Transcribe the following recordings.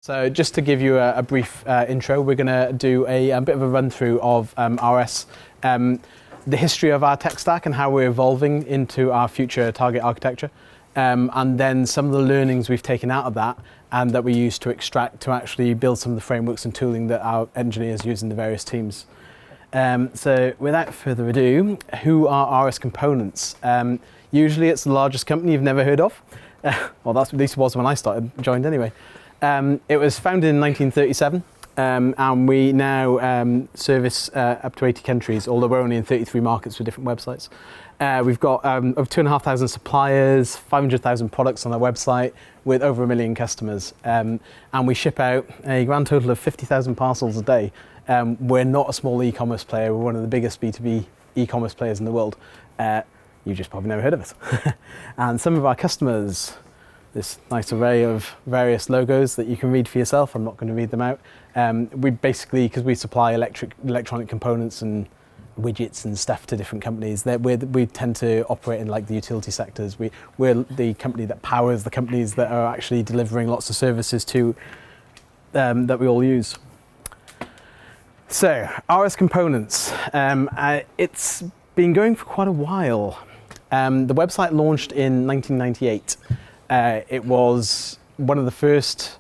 So just to give you a brief intro, we're going to do a bit of a run through of RS, the history of our tech stack and how we're evolving into our future target architecture, and then some of the learnings we've taken out of that and that we use to extract to actually build some of the frameworks and tooling that our engineers use in the various teams. So without further ado, who are RS components? Usually it's the largest company you've never heard of. Well, that's at least was when I joined anyway. It was founded in 1937, and we now service up to 80 countries, although we're only in 33 markets with different websites. We've got over 2,500 suppliers, 500,000 products on our website with over 1 million customers. And we ship out a grand total of 50,000 parcels a day. We're not a small e-commerce player, we're one of the biggest B2B e-commerce players in the world. You've just probably never heard of us. And some of our customers, this nice array of various logos that you can read for yourself. I'm not going to read them out. We basically, because we supply electronic components and widgets and stuff to different companies, we tend to operate in like the utility sectors. We're the company that powers the companies that are actually delivering lots of services to that we all use. So, RS Components. It's been going for quite a while. The website launched in 1998. It was one of the first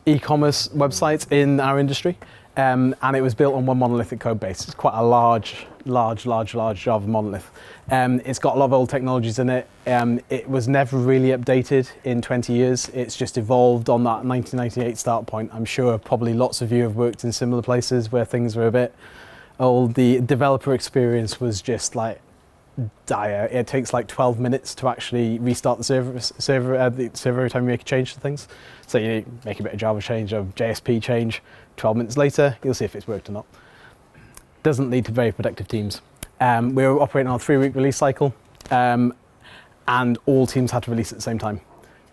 e-commerce websites in our industry, and it was built on one monolithic code base. It's quite a large Java monolith. It's got a lot of old technologies in it. It was never really updated in 20 years. It's just evolved on that 1998 start point. I'm sure probably lots of you have worked in similar places where things were a bit old. The developer experience was just like dire. It takes like 12 minutes to actually restart the server every time you make a change to things. So you make a bit of Java change or JSP change, 12 minutes later, you'll see if it's worked or not. Doesn't lead to very productive teams. We were operating on a 3-week release cycle, and all teams had to release at the same time.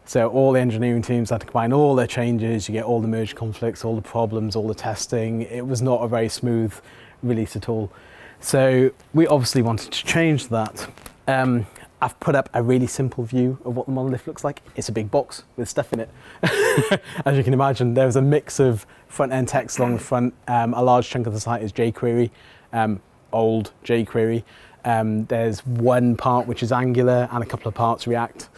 So all the engineering teams had to combine all their changes, you get all the merge conflicts, all the problems, all the testing. It was not a very smooth release at all. So we obviously wanted to change that. I've put up a really simple view of what the monolith looks like. It's a big box with stuff in it. As you can imagine, there's a mix of front-end text along the front. A large chunk of the site is jQuery, old jQuery. There's one part which is Angular and a couple of parts React.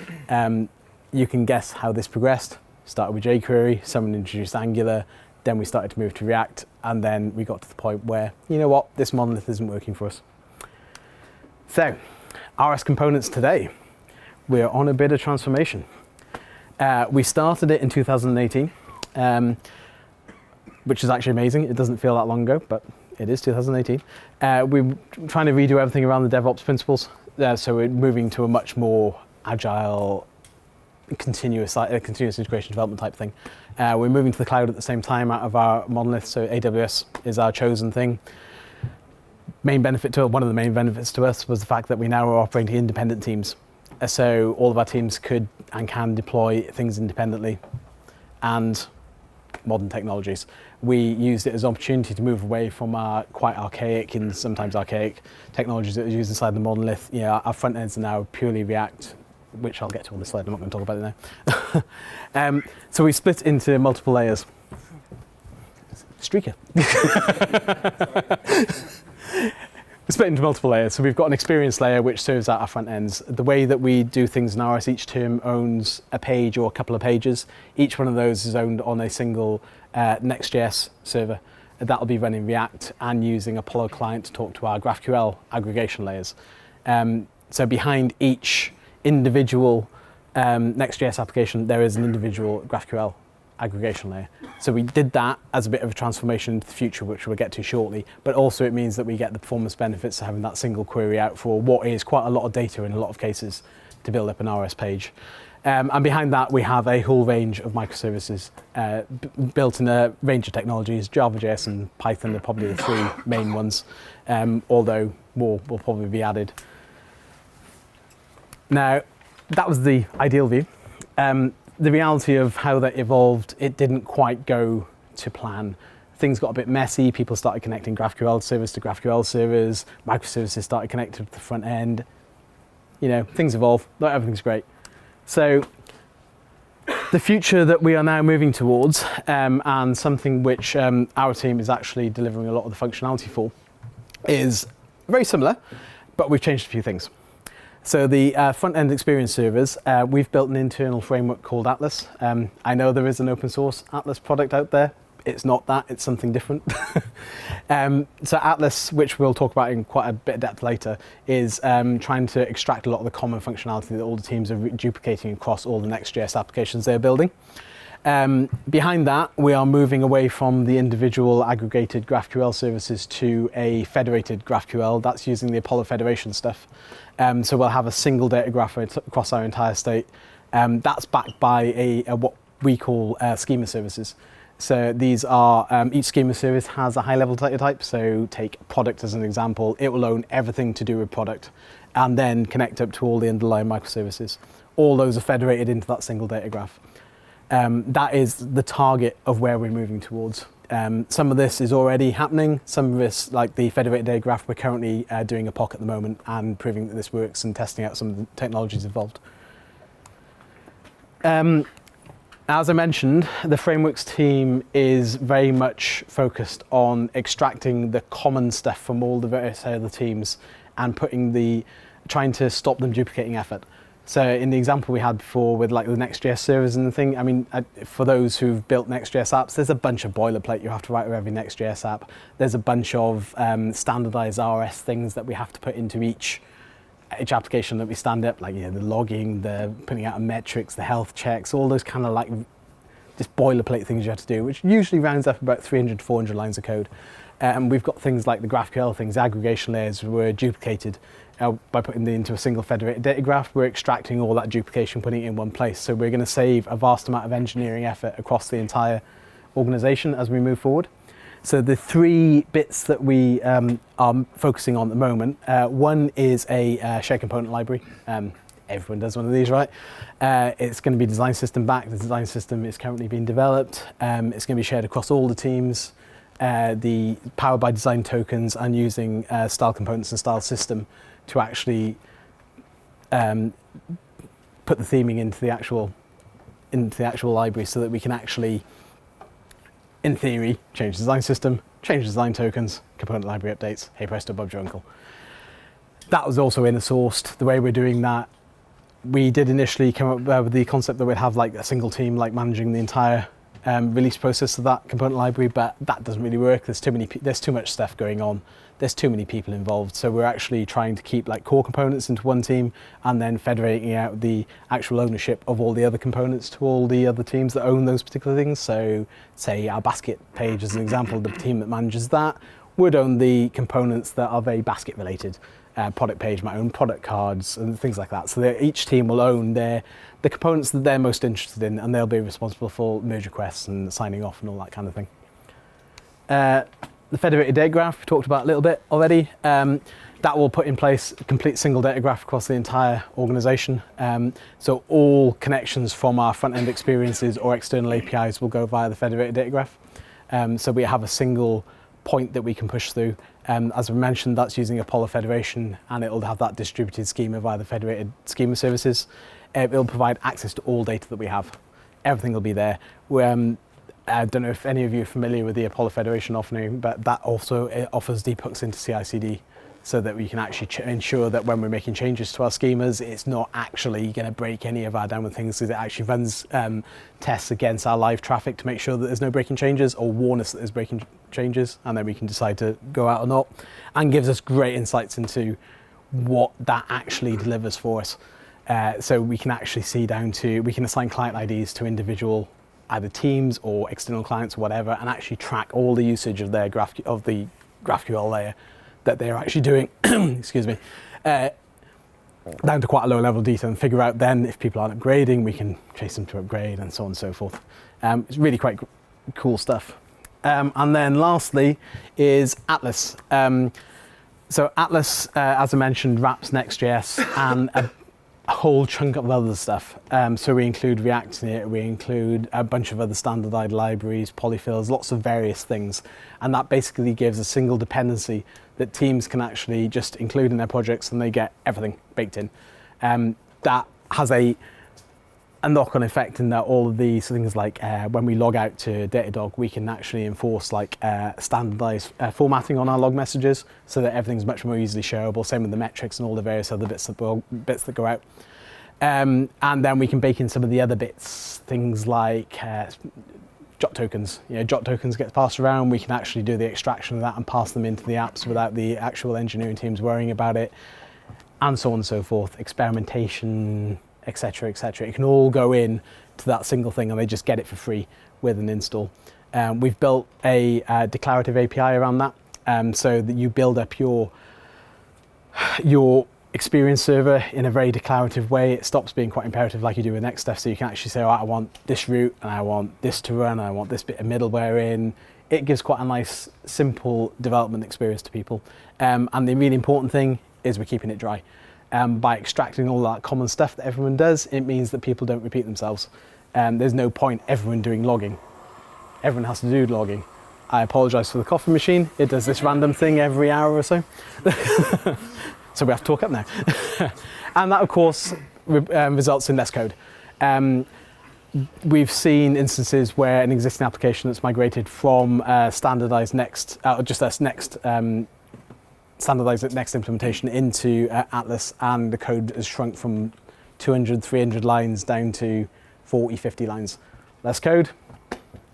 You can guess how this progressed. Started with jQuery, someone introduced Angular, then we started to move to React, and then we got to the point where, you know what, this monolith isn't working for us. So, RS Components today, we're on a bit of transformation. We started it in 2018, which is actually amazing. It doesn't feel that long ago, but it is 2018. We're trying to redo everything around the DevOps principles, so we're moving to a much more agile, continuous integration development type thing. We're moving to the cloud at the same time out of our monolith, so AWS is our chosen thing. One of the main benefits to us was the fact that we now are operating independent teams. So all of our teams could and can deploy things independently and modern technologies. We used it as an opportunity to move away from our quite archaic and sometimes archaic technologies that are used inside the monolith. You know, our front ends are now purely React, which I'll get to on this slide. I'm not going to talk about it now. So we split into multiple layers. Streaker. We split into multiple layers. So we've got an experience layer which serves out our front ends. The way that we do things in RS, each term owns a page or a couple of pages. Each one of those is owned on a single Next.js server. That'll be running React and using Apollo client to talk to our GraphQL aggregation layers. So behind each individual Next.js application, there is an individual GraphQL aggregation layer. So we did that as a bit of a transformation into the future, which we'll get to shortly, but also it means that we get the performance benefits of having that single query out for what is quite a lot of data in a lot of cases to build up an RS page. And behind that, we have a whole range of microservices built in a range of technologies. Java, JS, and Python are probably the three main ones, although more will probably be added. Now, that was the ideal view. The reality of how that evolved, it didn't quite go to plan. Things got a bit messy. People started connecting GraphQL servers to GraphQL servers. Microservices started connected to the front end. You know, things evolve. Not everything's great. So The future that we are now moving towards, and something which our team is actually delivering a lot of the functionality for, is very similar, but we've changed a few things. So the front-end experience servers, we've built an internal framework called Atlas. I know there is an open source Atlas product out there. It's not that, it's something different. So Atlas, which we'll talk about in quite a bit of depth later, is trying to extract a lot of the common functionality that all the teams are duplicating across all the Next.js applications they're building. Behind that, we are moving away from the individual aggregated GraphQL services to a federated GraphQL. That's using the Apollo Federation stuff. So we'll have a single data graph across our entire state. That's backed by a what we call schema services. So these are, each schema service has a high-level data type. So take product as an example. It will own everything to do with product and then connect up to all the underlying microservices. All those are federated into that single data graph. That is the target of where we're moving towards. Some of this is already happening. Some of this, like the federated data graph, we're currently doing a POC at the moment and proving that this works and testing out some of the technologies involved. As I mentioned, the frameworks team is very much focused on extracting the common stuff from all the various other teams and trying to stop them duplicating effort. So in the example we had before with like the Next.js servers and the thing, I mean, for those who've built Next.js apps, there's a bunch of boilerplate you have to write with every Next.js app. There's a bunch of standardized RS things that we have to put into each application that we stand up, like, you know, the logging, the putting out of metrics, the health checks, all those kind of like just boilerplate things you have to do, which usually rounds up about 300 to 400 lines of code. And we've got things like the GraphQL things, aggregation layers were duplicated by putting them into a single federated data graph. We're extracting all that duplication, putting it in one place. So we're going to save a vast amount of engineering effort across the entire organization as we move forward. So the three bits that we are focusing on at the moment, one is a shared component library. Everyone does one of these, right? It's going to be design system backed. The design system is currently being developed. It's going to be shared across all the teams. The powered by design tokens and using style components and style system to actually put the theming into the actual library, so that we can actually, in theory, change the design system, change design tokens, component library updates. Hey presto, Bob's your uncle. That was also inner sourced. The way we're doing that, we did initially come up with the concept that we'd have like a single team like managing the entire release process of that component library, but that doesn't really work. There's too much stuff going on. There's too many people involved. So we're actually trying to keep like core components into one team and then federating out the actual ownership of all the other components to all the other teams that own those particular things. So say our basket page as an example, the team that manages that would own the components that are very basket related. Product page might own product cards and things like that. So each team will own the components that they're most interested in, and they'll be responsible for merge requests and signing off and all that kind of thing. The federated data graph we talked about a little bit already. That will put in place a complete single data graph across the entire organization. So all connections from our front-end experiences or external APIs will go via the federated data graph. So we have a single point that we can push through. As we mentioned, that's using Apollo Federation, and it'll have that distributed schema via the federated schema services. It'll provide access to all data that we have. Everything will be there. I don't know if any of you are familiar with the Apollo Federation offering, but that also offers deep hooks into CI/CD, so that we can actually ensure that when we're making changes to our schemas, it's not actually going to break any of our downward things, because it actually runs tests against our live traffic to make sure that there's no breaking changes, or warn us that there's breaking changes, and then we can decide to go out or not, and gives us great insights into what that actually delivers for us. So we can actually see down to, we can assign client IDs to individual either teams or external clients or whatever, and actually track all the usage of their the GraphQL layer that they're actually doing, excuse me, down to quite a low level of detail, and figure out then if people aren't upgrading, we can chase them to upgrade and so on and so forth. It's really quite cool stuff. And then lastly is Atlas. So Atlas, as I mentioned, wraps Next.js and a whole chunk of other stuff. So we include React in it, we include a bunch of other standardized libraries, polyfills, lots of various things. And that basically gives a single dependency that teams can actually just include in their projects, and they get everything baked in. That has a a knock-on effect in that all of these things like when we log out to Datadog, we can actually enforce like standardized formatting on our log messages so that everything's much more easily shareable. Same with the metrics and all the various other bits that go out. And then we can bake in some of the other bits, things like jot tokens. Jot tokens get passed around. We can actually do the extraction of that and pass them into the apps without the actual engineering teams worrying about it, and so on and so forth. Experimentation, etc., etc. It can all go in to that single thing, and they just get it for free with an install. We've built a declarative API around that, so that you build up your experience server in a very declarative way. It stops being quite imperative like you do with next stuff, so you can actually say, oh, I want this route, and I want this to run, and I want this bit of middleware in. It gives quite a nice, simple development experience to people. And the really important thing is we're keeping it dry. By extracting all that common stuff that everyone does, it means that people don't repeat themselves. There's no point everyone doing logging. Everyone has to do logging. I apologize for the coffee machine. It does this random thing every hour or so. So we have to talk up now. And that, of course, results in less code. We've seen instances where an existing application that's migrated from standardized next, just as next, standardized next implementation into Atlas, and the code has shrunk from 200, 300 lines down to 40, 50 lines. Less code,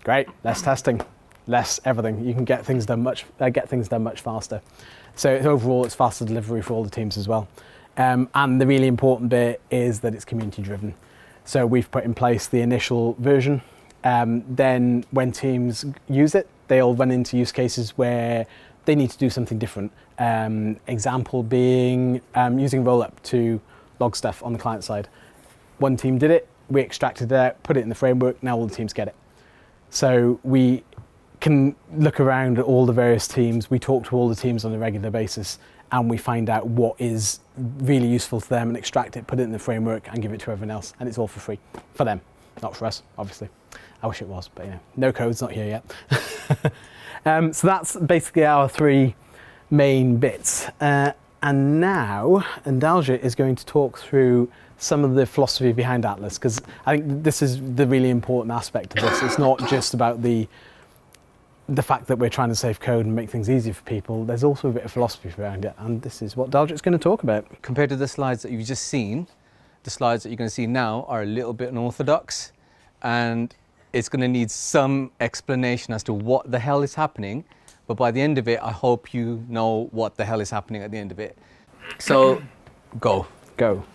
great. Less testing, less everything. You can get things done much faster. So overall, it's faster delivery for all the teams as well. And the really important bit is that it's community driven. So we've put in place the initial version. Then when teams use it, they'll run into use cases where they need to do something different. Example being using rollup to log stuff on the client side. One team did it, we extracted it out, put it in the framework, now all the teams get it. So we can look around at all the various teams, we talk to all the teams on a regular basis, and we find out what is really useful to them and extract it, put it in the framework, and give it to everyone else. And it's all for free, for them, not for us, obviously. I wish it was, but no code's not here yet. So that's basically our three main bits. And Daljit is going to talk through some of the philosophy behind Atlas, because I think this is the really important aspect of this. It's not just about the fact that we're trying to save code and make things easy for people. There's also a bit of philosophy around it, and this is what Daljit's going to talk about. Compared to the slides that you've just seen, the slides that you're going to see now are a little bit unorthodox, and it's going to need some explanation as to what the hell is happening. But by the end of it, I hope you know what the hell is happening at the end of it. So, go.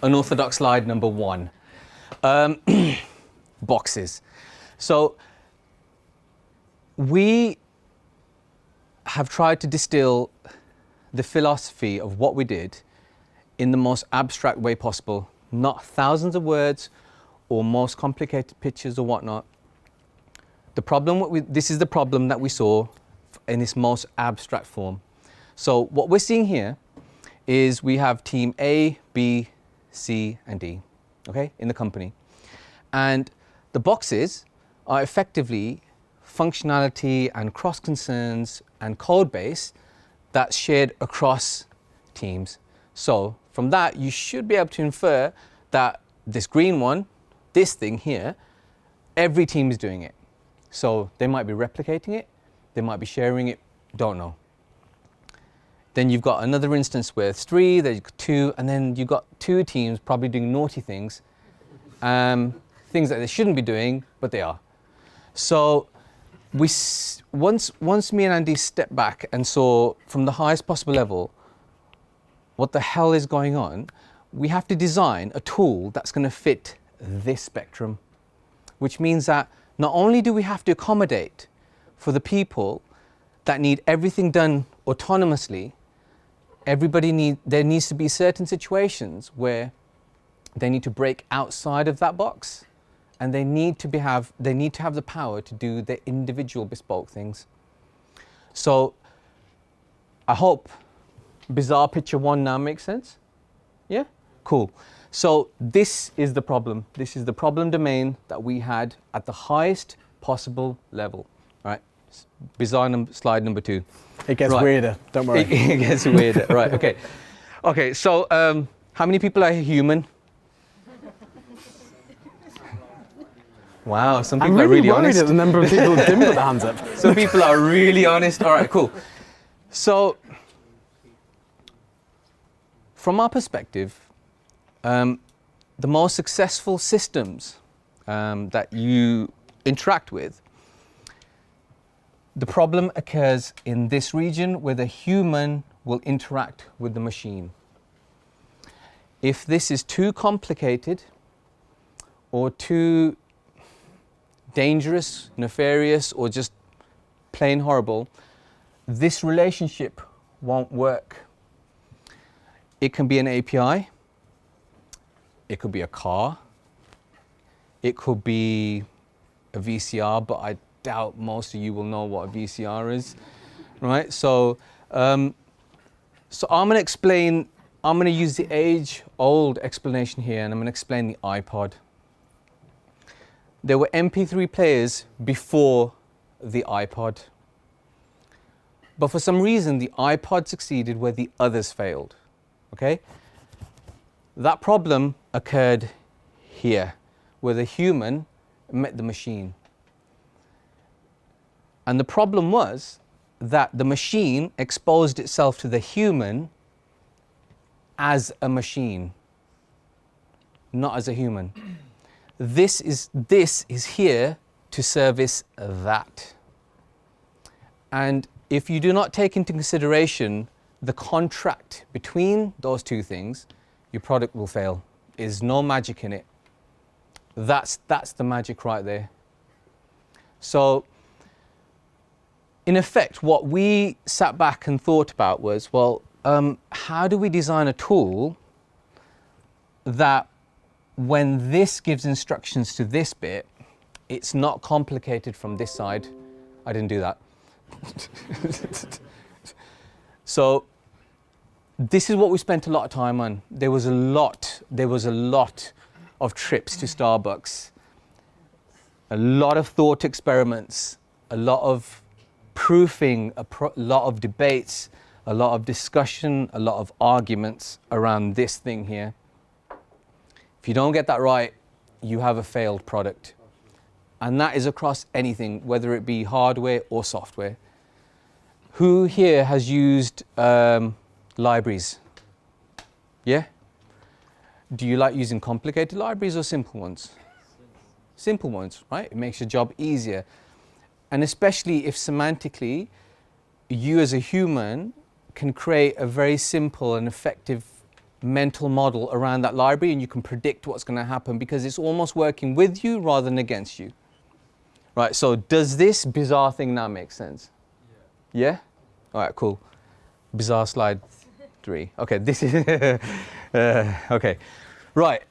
Unorthodox slide number 1. Boxes. So, we have tried to distill the philosophy of what we did in the most abstract way possible, not thousands of words or most complicated pictures or whatnot. The problem, this is the problem that we saw in its most abstract form. So what we're seeing here is we have team A, B, C, and D, okay, in the company. And the boxes are effectively functionality and cross concerns and code base that's shared across teams. So from that, you should be able to infer that this green one, this thing here, every team is doing it. So they might be replicating it, they might be sharing it, don't know. Then you've got another instance where it's 3, there's 2, and then you've got 2 teams probably doing naughty things, things that they shouldn't be doing, but they are. So once me and Andy stepped back and saw from the highest possible level what the hell is going on, we have to design a tool that's going to fit this spectrum, which means that not only do we have to accommodate for the people that need everything done autonomously, there needs to be certain situations where they need to break outside of that box, and they need to have the power to do their individual bespoke things. So I hope bizarre picture 1 now makes sense. Yeah? Cool. So this is the problem. This is the problem domain that we had at the highest possible level. All right. Bizarre slide number 2. It gets weirder. Don't worry. It gets weirder. Right. Okay. Okay. So how many people are human? Wow, some I'm people are really really worried honest. at the number of people who didn't put their hands up. Some people are really honest. All right, cool. So, from our perspective, the most successful systems that you interact with, the problem occurs in this region where the human will interact with the machine. If this is too complicated or too dangerous, nefarious, or just plain horrible, this relationship won't work. It can be an API, it could be a car, it could be a VCR, but I doubt most of you will know what a VCR is, right? So I'm going to explain, I'm going to use the age-old explanation here, and I'm going to explain the iPod. There were MP3 players before the iPod. But for some reason, the iPod succeeded where the others failed, okay? That problem occurred here, where the human met the machine. And the problem was that the machine exposed itself to the human as a machine, not as a human. This is here to service that. And if you do not take into consideration the contract between those two things, your product will fail. There's no magic in it. That's the magic right there. So, in effect, what we sat back and thought about was, well, how do we design a tool that when this gives instructions to this bit, it's not complicated from this side. I didn't do that. So this is what we spent a lot of time on. There was a lot of trips to Starbucks, a lot of thought experiments, a lot of proofing, a lot of debates, a lot of discussion, a lot of arguments around this thing here. If you don't get that right, you have a failed product. And that is across anything, whether it be hardware or software. Who here has used libraries? Yeah? Do you like using complicated libraries or simple ones? Simple ones, right? It makes your job easier. And especially if semantically, you as a human can create a very simple and effective mental model around that library, and you can predict what's going to happen because it's almost working with you rather than against you. Right, so does this bizarre thing now make sense? Yeah? Yeah? All right, cool. Bizarre slide 3. Okay, this is... okay, right.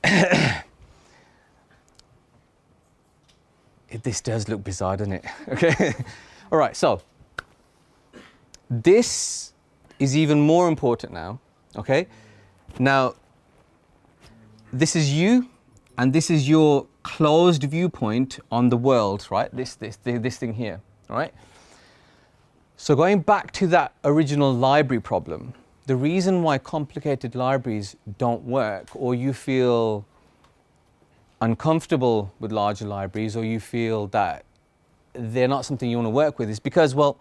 This does look bizarre, doesn't it? Okay. All right, so this is even more important now, okay? Now, this is you, and this is your closed viewpoint on the world, right? This thing here, all right? So going back to that original library problem, the reason why complicated libraries don't work, or you feel uncomfortable with larger libraries, or you feel that they're not something you want to work with, is because, well,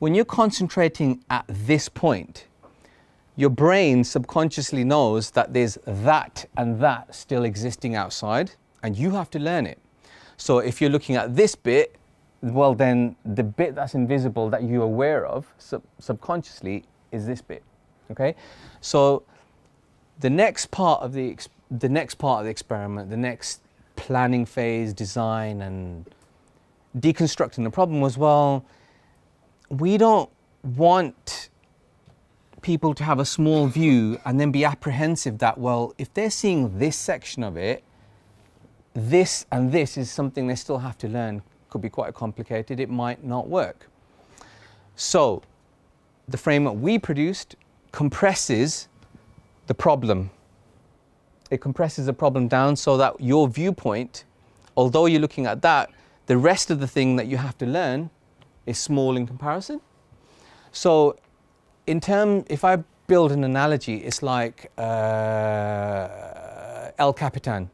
when you're concentrating at this point, your brain subconsciously knows that there's that and that still existing outside, and you have to learn it. So if you're looking at this bit, well then the bit that's invisible that you're aware of subconsciously is this bit, okay? So the next part of the experiment, the next planning phase, design and deconstructing the problem was, well, we don't want people to have a small view and then be apprehensive that, well, if they're seeing this section of it, this and this is something they still have to learn. Could be quite complicated, it might not work. So the framework we produced compresses the problem. It compresses the problem down so that your viewpoint, although you're looking at that, the rest of the thing that you have to learn is small in comparison. So if I build an analogy, it's like El Capitan.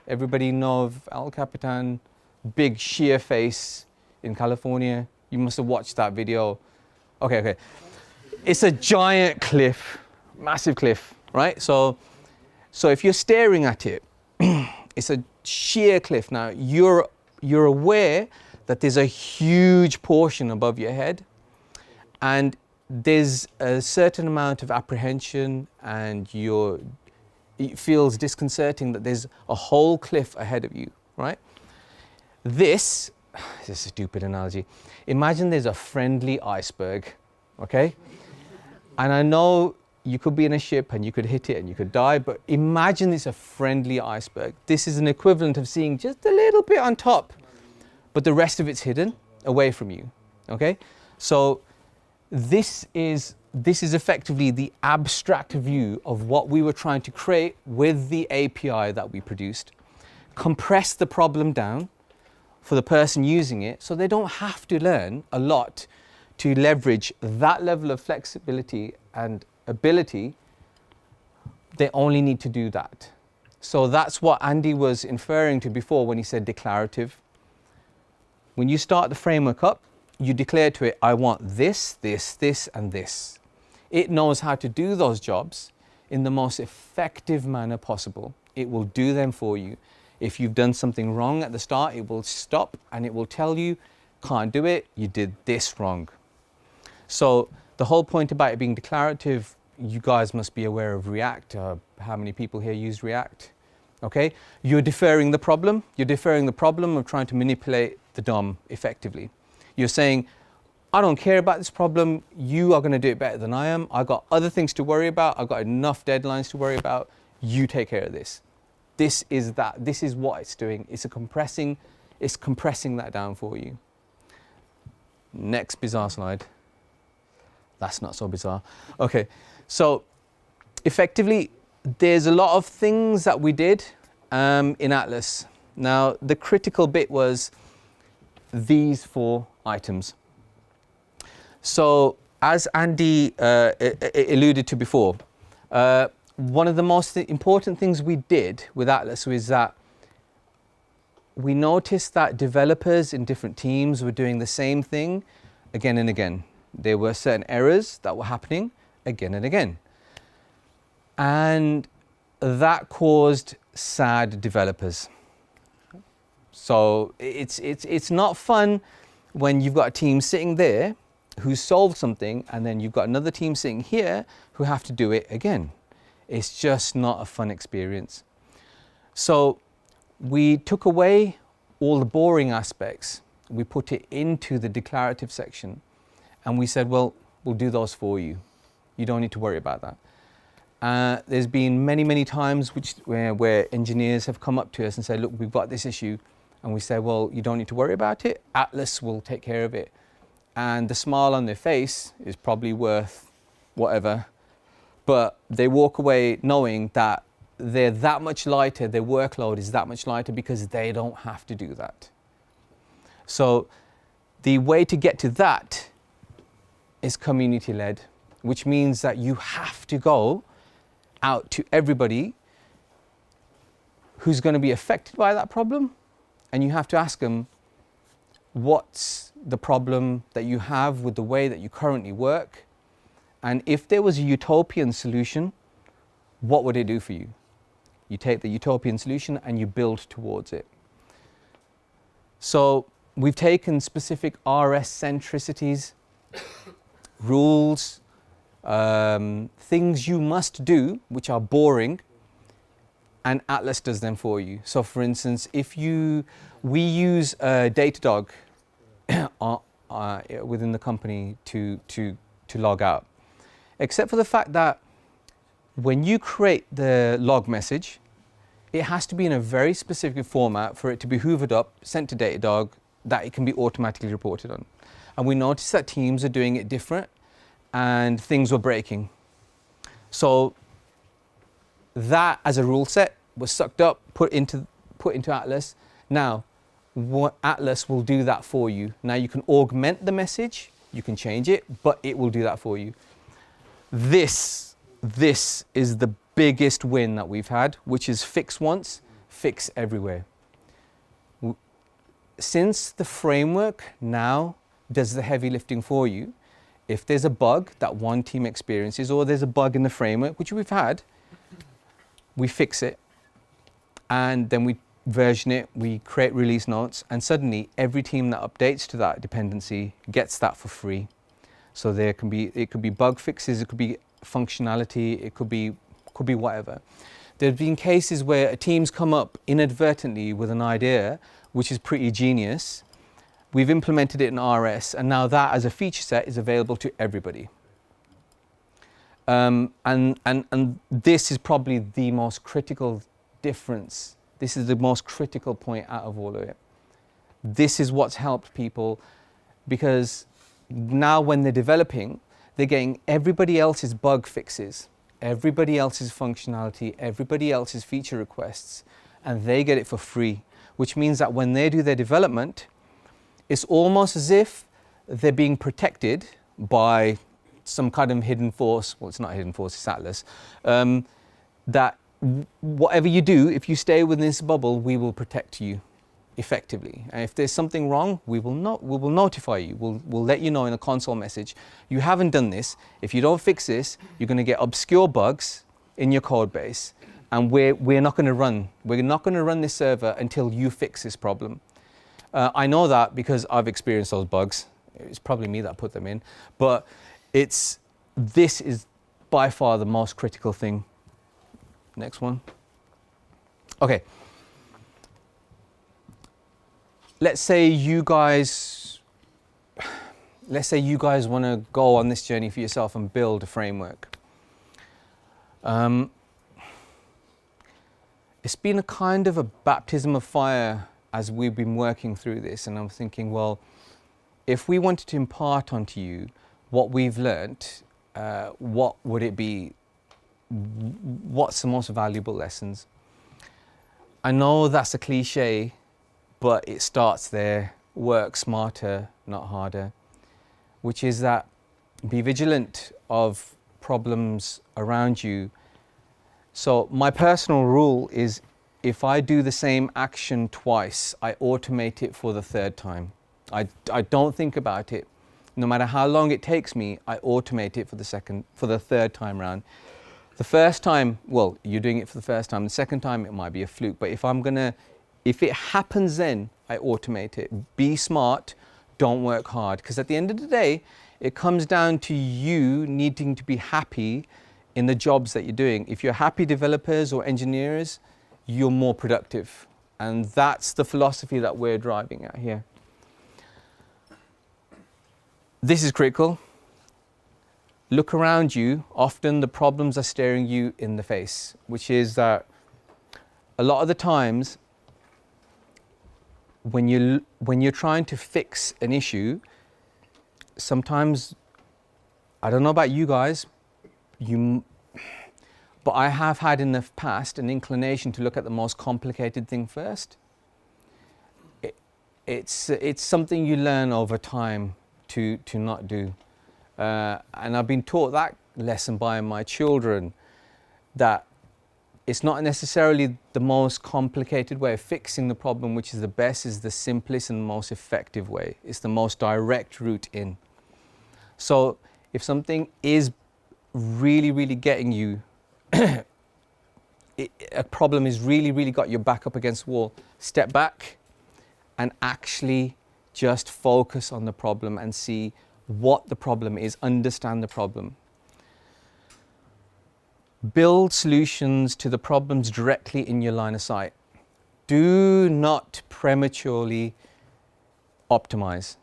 Everybody know of El Capitan? big sheer face in California. You must have watched that video. Okay. It's a giant cliff, massive cliff, right? So if you're staring at it, it's a sheer cliff. Now, you're aware that there's a huge portion above your head, and there's a certain amount of apprehension, and it feels disconcerting that there's a whole cliff ahead of you, right? This is a stupid analogy. Imagine there's a friendly iceberg, okay? And I know you could be in a ship and you could hit it and you could die, but imagine it's a friendly iceberg. This is an equivalent of seeing just a little bit on top, but the rest of it's hidden away from you, okay? So this is effectively the abstract view of what we were trying to create with the API that we produced. Compress the problem down for the person using it so they don't have to learn a lot to leverage that level of flexibility and ability. They only need to do that. So that's what Andy was inferring to before when he said declarative. When you start the framework up, you declare to it, I want this, this, this, and this. It knows how to do those jobs in the most effective manner possible. It will do them for you. If you've done something wrong at the start, it will stop and it will tell you, can't do it, you did this wrong. So the whole point about it being declarative, you guys must be aware of React. How many people here use React? Okay, you're deferring the problem. You're deferring the problem of trying to manipulate the DOM effectively. You're saying, I don't care about this problem. You are going to do it better than I am. I've got other things to worry about. I've got enough deadlines to worry about. You take care of this. This is that. This is what it's doing. It's compressing that down for you. Next bizarre slide. That's not so bizarre. Okay, so effectively, there's a lot of things that we did in Atlas. Now, the critical bit was these 4 items. So, as Andy alluded to before, one of the most important things we did with Atlas was that we noticed that developers in different teams were doing the same thing again and again. There were certain errors that were happening again and again. And that caused sad developers. So it's not fun when you've got a team sitting there who solved something and then you've got another team sitting here who have to do it again. It's just not a fun experience. So we took away all the boring aspects. We put it into the declarative section and we said, well, we'll do those for you. You don't need to worry about that. There's been many times where engineers have come up to us and said, look, we've got this issue. And we say, well, you don't need to worry about it. Atlas will take care of it. And the smile on their face is probably worth whatever. But they walk away knowing that they're that much lighter, their workload is that much lighter because they don't have to do that. So the way to get to that is community-led, which means that you have to go out to everybody who's going to be affected by that problem, and you have to ask them, what's the problem that you have with the way that you currently work? And if there was a utopian solution, what would it do for you? You take the utopian solution and you build towards it. So we've taken specific RS centricities, rules, things you must do, which are boring, and Atlas does them for you. So for instance, we use Datadog within the company to log out. Except for the fact that when you create the log message, it has to be in a very specific format for it to be hoovered up, sent to Datadog, that it can be automatically reported on. And we noticed that teams are doing it different and things were breaking. So that as a rule set was sucked up, put into Atlas. Now, what Atlas will do that for you. Now you can augment the message, you can change it, but it will do that for you. This is the biggest win that we've had, which is fix once, fix everywhere. since the framework now does the heavy lifting for you, if there's a bug that one team experiences, or there's a bug in the framework, which we've had, we fix it, and then we version it, we create release notes, and suddenly every team that updates to that dependency gets that for free. So it could be bug fixes, it could be functionality, it could be whatever. There's been cases where a team's come up inadvertently with an idea which is pretty genius. We've implemented it in RS, and now that as a feature set is available to everybody. And this is probably the most critical difference. This is the most critical point out of all of it. This is what's helped people, because now when they're developing, they're getting everybody else's bug fixes, everybody else's functionality, everybody else's feature requests, and they get it for free, which means that when they do their development, it's almost as if they're being protected by some kind of hidden force. Well, it's not a hidden force, it's Atlas. That whatever you do, if you stay within this bubble, we will protect you effectively. And if there's something wrong, we will notify you. We'll let you know in a console message. You haven't done this. If you don't fix this, you're going to get obscure bugs in your code base, and we're not going to run. We're not going to run this server until you fix this problem. I know that because I've experienced those bugs. It's probably me that put them in, but this is by far the most critical thing. Next one. Okay. Let's say you guys want to go on this journey for yourself and build a framework. It's been a kind of a baptism of fire as we've been working through this, and I'm thinking, well, if we wanted to impart onto you what we've learnt, what would it be? What's the most valuable lessons? I know that's a cliche, but it starts there. Work smarter, not harder, which is that be vigilant of problems around you. So my personal rule is, if I do the same action twice, I automate it for the third time. I don't think about it. No matter how long it takes me, I automate it for the third time round. The first time, well, you're doing it for the first time. The second time, it might be a fluke. But if it happens then, I automate it. Be smart, don't work hard. Because at the end of the day, it comes down to you needing to be happy in the jobs that you're doing. If you're happy developers or engineers, you're more productive. And that's the philosophy that we're driving at here. This is critical. Look around you. Often the problems are staring you in the face, which is that a lot of the times when you're trying to fix an issue, sometimes, I don't know about you guys, but I have had in the past an inclination to look at the most complicated thing first. It's something you learn over time to not do. And I've been taught that lesson by my children, that it's not necessarily the most complicated way of fixing the problem which is the best, is the simplest and most effective way. It's the most direct route in. So if something is really, really getting you, a problem is really got your back up against the wall, step back and actually just focus on the problem and see what the problem is, understand the problem. Build solutions to the problems directly in your line of sight. Do not prematurely optimize.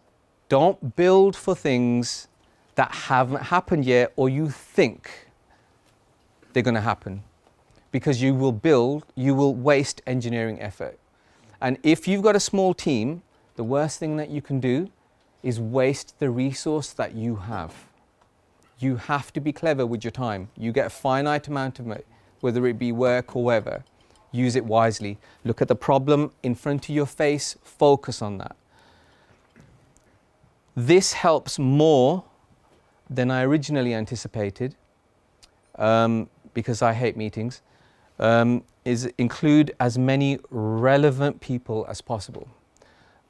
Don't build for things that haven't happened yet or you think they're going to happen, because you will waste engineering effort. And if you've got a small team, the worst thing that you can do is waste the resource that you have. You have to be clever with your time. You get a finite amount of it, whether it be work or whatever. Use it wisely. Look at the problem in front of your face, focus on that. This helps more than I originally anticipated, because I hate meetings, is include as many relevant people as possible.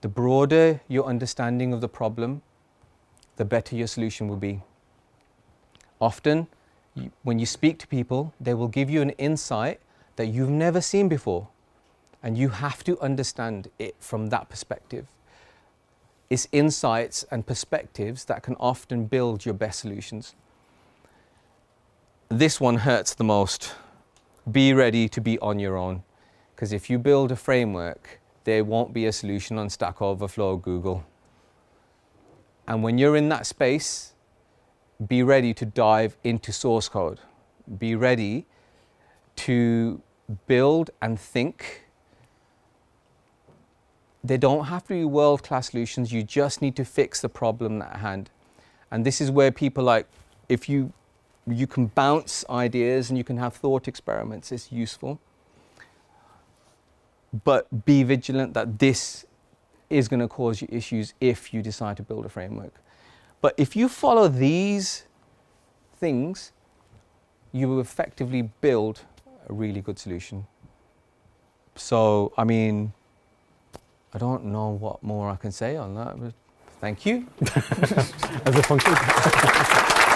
The broader your understanding of the problem, the better your solution will be. Often, when you speak to people, they will give you an insight that you've never seen before, and you have to understand it from that perspective. It's insights and perspectives that can often build your best solutions. This one hurts the most. Be ready to be on your own, because if you build a framework, there won't be a solution on Stack Overflow or Google. And when you're in that space, be ready to dive into source code. Be ready to build and think. They don't have to be world-class solutions. You just need to fix the problem at hand. And this is where people like, if you can bounce ideas and you can have thought experiments, it's useful. But be vigilant that this is going to cause you issues if you decide to build a framework. But if you follow these things, you will effectively build a really good solution. So, I mean, I don't know what more I can say on that, but thank you. As a function.